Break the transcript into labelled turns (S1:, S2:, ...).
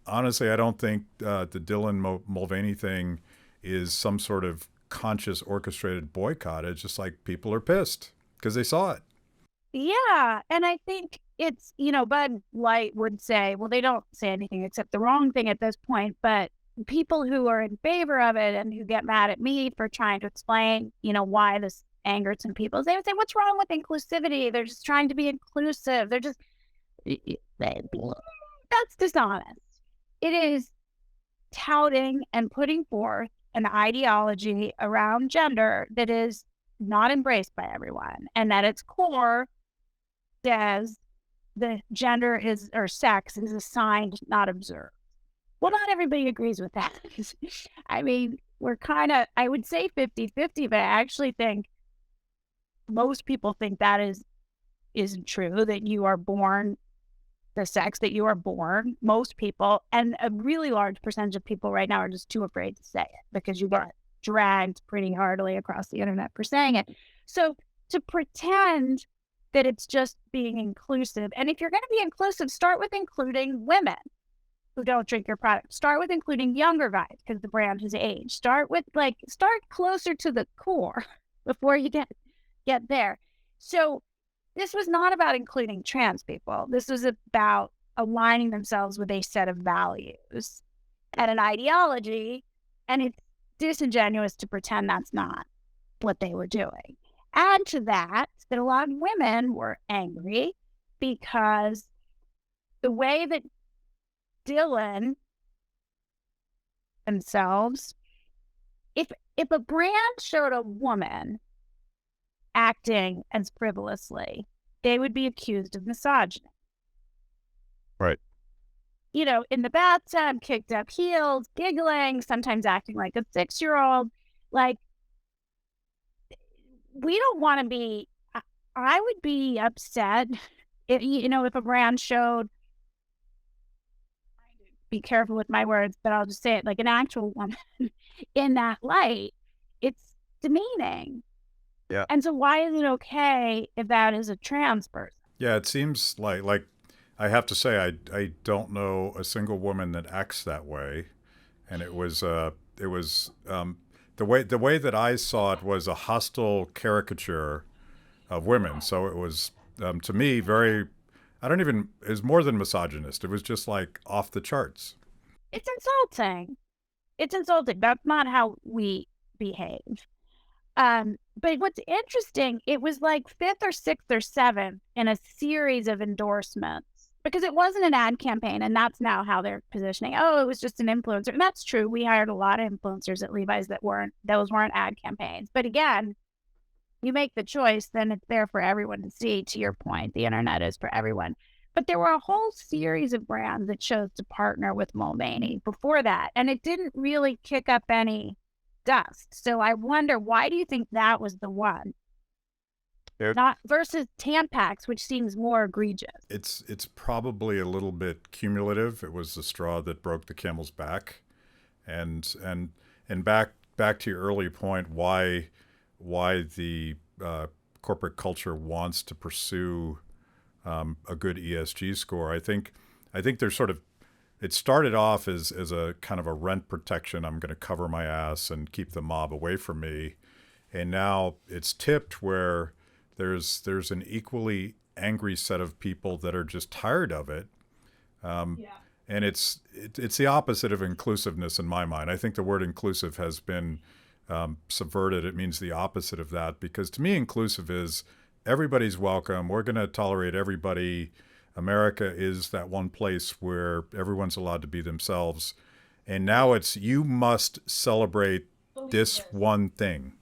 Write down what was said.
S1: honestly, I don't think the Dylan Mulvaney thing is some sort of conscious orchestrated boycott. It's just like people are pissed because they saw it.
S2: Yeah. And I think it's, Bud Light would say, well, they don't say anything except the wrong thing at this point, but people who are in favor of it and who get mad at me for trying to explain, why this angers some people, they would say, what's wrong with inclusivity? They're just trying to be inclusive. They're just, that's dishonest. It is touting and putting forth an ideology around gender that is not embraced by everyone, and at its core says the gender is or sex is assigned, not observed. Well, not everybody agrees with that. I mean, we're kind of, I would say 50-50, but I actually think most people think that isn't true, that you are born the sex that you are born. Most people, and a really large percentage of people right now, are just too afraid to say it because you got dragged pretty hardly across the internet for saying it. So to pretend that it's just being inclusive, and if you're going to be inclusive, start with including women who don't drink your product. Start with including younger guys because the brand has aged. Start closer to the core before you get there. So this was not about including trans people. This was about aligning themselves with a set of values and an ideology. And it's disingenuous to pretend that's not what they were doing. Add to that a lot of women were angry because the way that Dylan themselves, if a brand showed a woman acting as frivolously, they would be accused of misogyny.
S1: Right.
S2: In the bathtub, kicked up heels, giggling, sometimes acting like a 6-year-old. Like, we don't want to be, I would be upset if a brand showed, be careful with my words, but I'll just say it, like an actual woman in that light. It's demeaning.
S1: Yeah.
S2: And so why is it okay if that is a trans person?
S1: Yeah, it seems like I have to say I don't know a single woman that acts that way, and it was the way that I saw it was a hostile caricature of women. So it was to me very I don't even it was more than misogynist. It was just like off the charts.
S2: It's insulting. It's insulting. That's not how we behave. But what's interesting, it was like fifth or sixth or seventh in a series of endorsements because it wasn't an ad campaign, and that's now how they're positioning. Oh, it was just an influencer. And that's true. We hired a lot of influencers at Levi's those weren't ad campaigns. But again, you make the choice, then it's there for everyone to see. To your point, the internet is for everyone. But there were a whole series of brands that chose to partner with Mulvaney before that, and it didn't really kick up any dust. So I wonder, why do you think that was the one? Not versus Tampax, which seems more egregious.
S1: It's probably a little bit cumulative. It was the straw that broke the camel's back, and back to your earlier point, why the corporate culture wants to pursue a good ESG score. I think there's sort of it started off as a kind of a rent protection. I'm going to cover my ass and keep the mob away from me, and now it's tipped where there's an equally angry set of people that are just tired of it. Yeah. And it's the opposite of inclusiveness in my mind. I think the word inclusive has been subverted. It means the opposite of that, because to me, inclusive is everybody's welcome. We're going to tolerate everybody. America is that one place where everyone's allowed to be themselves. And now it's you must celebrate this one thing.